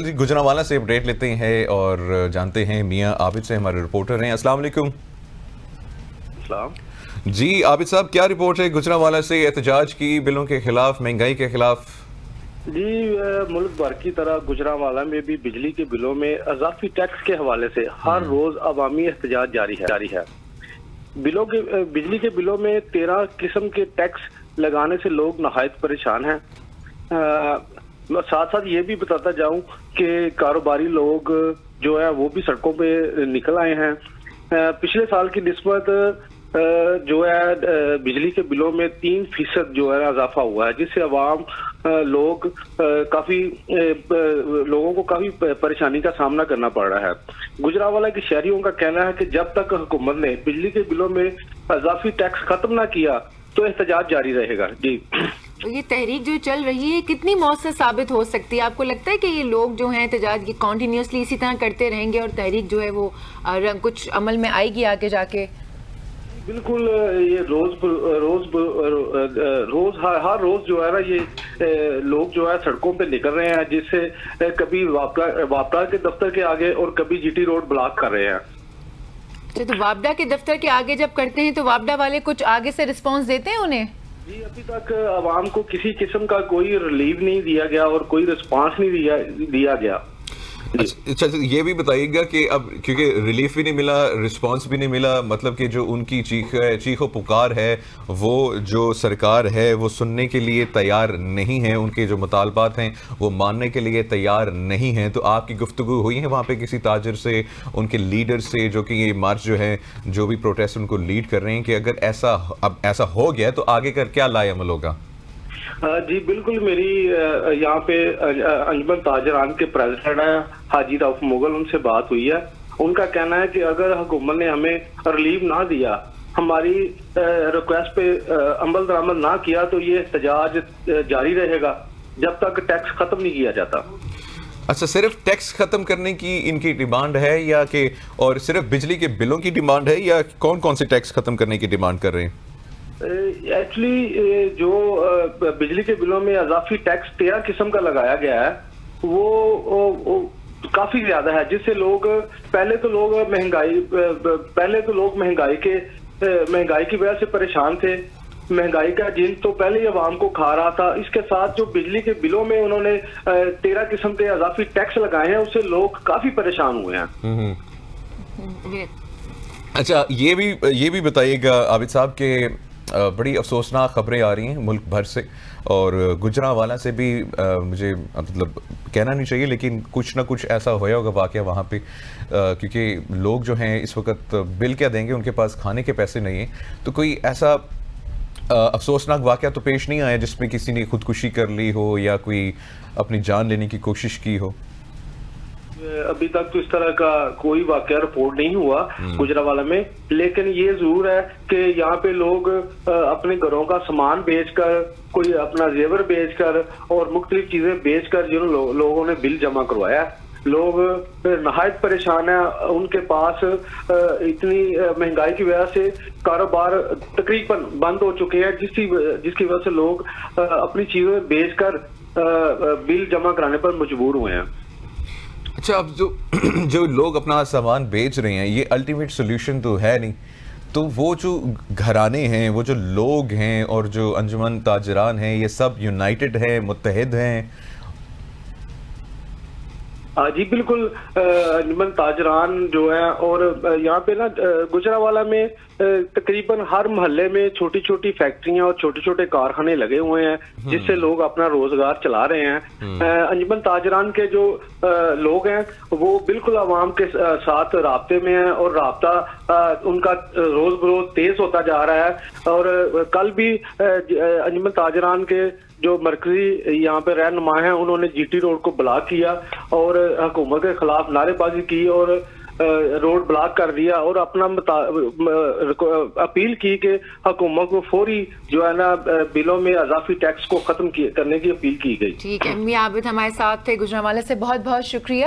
جی گجرانوالہ سے اپڈیٹ لیتے ہیں اور جانتے ہیں میاں عابد سے، ہمارے رپورٹر ہیں۔ السلام علیکم۔ السلام جی عابد صاحب، کیا رپورٹ ہے گجرانوالہ سے احتجاج کی بلوں کے خلاف، مہنگائی کے خلاف؟ جی ملک بھر کی طرح گجرانوالہ میں بھی بجلی کے بلوں میں اضافی ٹیکس کے حوالے سے ہر روز عوامی احتجاج جاری ہے۔ بجلی کے بلوں میں 13 قسم کے ٹیکس لگانے سے لوگ نہایت پریشان ہیں۔ ساتھ ساتھ یہ بھی بتاتا جاؤں کہ کاروباری لوگ جو ہے وہ بھی سڑکوں پہ نکل آئے ہیں۔ پچھلے سال کی نسبت جو ہے بجلی کے بلوں میں 3% جو ہے اضافہ ہوا ہے، جس سے عوام لوگوں کو کافی پریشانی کا سامنا کرنا پڑ رہا ہے۔ گجرانوالہ کے شہریوں کا کہنا ہے کہ جب تک حکومت نے بجلی کے بلوں میں اضافی ٹیکس ختم نہ کیا تو احتجاج جاری رہے گا۔ جی یہ تحریک جو چل رہی ہے کتنی مؤثر ثابت ہو سکتی ہے؟ آپ کو لگتا ہے کہ یہ لوگ جو ہیں احتجاج کنٹینیوسلی اسی طرح کرتے رہیں گے اور تحریک جو ہے وہ کچھ عمل میں آئے گی آگے جا کے؟ بالکل، یہ ہر روز جو ہے نا یہ لوگ جو ہے سڑکوں پہ نکل رہے ہیں، جس سے کبھی واپڈا کے دفتر کے آگے اور کبھی جی ٹی روڈ بلاک کر رہے ہیں۔ تو واپڈا کے دفتر کے آگے جب کرتے ہیں تو واپڈا والے کچھ آگے سے رسپانس دیتے ہیں انہیں؟ جی ابھی تک عوام کو کسی قسم کا کوئی ریلیف نہیں دیا گیا اور کوئی رسپانس نہیں دیا گیا۔ اچھا یہ بھی بتائیے گا کہ اب کیونکہ ریلیف بھی نہیں ملا، رسپانس بھی نہیں ملا، مطلب کہ جو ان کی چیخ و پکار ہے وہ جو سرکار ہے وہ سننے کے لیے تیار نہیں ہے، ان کے جو مطالبات ہیں وہ ماننے کے لیے تیار نہیں ہیں، تو آپ کی گفتگو ہوئی ہے وہاں پہ کسی تاجر سے، ان کے لیڈر سے جو کہ یہ مارچ جو ہے جو بھی پروٹیسٹ ان کو لیڈ کر رہے ہیں، کہ اگر ایسا ہو گیا تو آگے کر کیا لائے عمل ہوگا؟ جی بالکل، میری یہاں پہ انجمن تاجران کے پریزیڈنٹ ہیں حاجی رؤف مغل، ان سے بات ہوئی ہے۔ ان کا کہنا ہے کہ اگر حکومت نے ہمیں ریلیف نہ دیا، ہماری ریکویسٹ پہ عمل درآمد نہ کیا تو یہ احتجاج جاری رہے گا جب تک ٹیکس ختم نہیں کیا جاتا۔ اچھا، صرف ٹیکس ختم کرنے کی ان کی ڈیمانڈ ہے یا کہ اور صرف بجلی کے بلوں کی ڈیمانڈ ہے، یا کون کون سے ٹیکس ختم کرنے کی ڈیمانڈ کر رہے ہیں؟ ایکچولی جو بجلی کے بلوں میں اضافی ٹیکس 13 قسم کا لگایا گیا ہے وہ کافی زیادہ ہے، جس سے پہلے تو لوگ مہنگائی کی وجہ سے پریشان تھے۔ مہنگائی کا جن تو پہلے ہی عوام کو کھا رہا تھا، اس کے ساتھ جو بجلی کے بلوں میں انہوں نے 13 قسم کے اضافی ٹیکس لگائے ہیں، اس سے لوگ کافی پریشان ہوئے ہیں۔ اچھا یہ بھی بتائیے گا عابد صاحب کہ بڑی افسوسناک خبریں آ رہی ہیں ملک بھر سے، اور گجرانوالہ سے بھی مجھے مطلب کہنا نہیں چاہیے لیکن کچھ نہ کچھ ایسا ہوا ہوگا واقعہ وہاں پہ، کیونکہ لوگ جو ہیں اس وقت بل کیا دیں گے، ان کے پاس کھانے کے پیسے نہیں ہیں، تو کوئی ایسا افسوسناک واقعہ تو پیش نہیں آیا جس میں کسی نے خودکشی کر لی ہو یا کوئی اپنی جان لینے کی کوشش کی ہو؟ ابھی تک تو اس طرح کا کوئی واقعہ رپورٹ نہیں ہوا گجرانوالہ میں، لیکن یہ ضرور ہے کہ یہاں پہ لوگ اپنے گھروں کا سامان بیچ کر، کوئی اپنا زیور بیچ کر اور مختلف چیزیں بیچ کر جنہوں لوگوں نے بل جمع کروایا، لوگ نہایت پریشان ہیں۔ ان کے پاس اتنی مہنگائی کی وجہ سے کاروبار تقریباً بند ہو چکے ہیں، جس کی وجہ سے لوگ اپنی چیزیں بیچ کر بل جمع کرانے پر مجبور ہوئے ہیں۔ اچھا، اب جو لوگ اپنا سامان بیچ رہے ہیں، یہ الٹیمیٹ سولوشن تو ہے نہیں، تو وہ جو گھرانے ہیں، وہ جو لوگ ہیں اور جو انجمن تاجران ہیں، یہ سب یونائٹڈ ہیں، متحد ہیں؟ جی بالکل، انجمن تاجران جو ہیں، اور یہاں پہ نا گجرانوالہ میں تقریباً ہر محلے میں چھوٹی چھوٹی فیکٹریاں اور چھوٹے چھوٹے کارخانے لگے ہوئے ہیں، جس سے لوگ اپنا روزگار چلا رہے ہیں۔ انجمن تاجران کے جو لوگ ہیں وہ بالکل عوام کے ساتھ رابطے میں ہیں، اور رابطہ ان کا روز بروز تیز ہوتا جا رہا ہے۔ اور کل بھی انجمن تاجران کے جو مرکزی یہاں پہ رہنما ہیں، انہوں نے جی ٹی روڈ کو بلاک کیا اور حکومت کے خلاف نعرے بازی کی اور روڈ بلاک کر دیا، اور اپنا اپیل کی کہ حکومت کو فوری جو ہے نا بلوں میں اضافی ٹیکس کو ختم کرنے کی اپیل کی گئی۔ ٹھیک ہے، میاں عابد ہمارے ساتھ تھے گجرانوالہ سے، بہت بہت شکریہ۔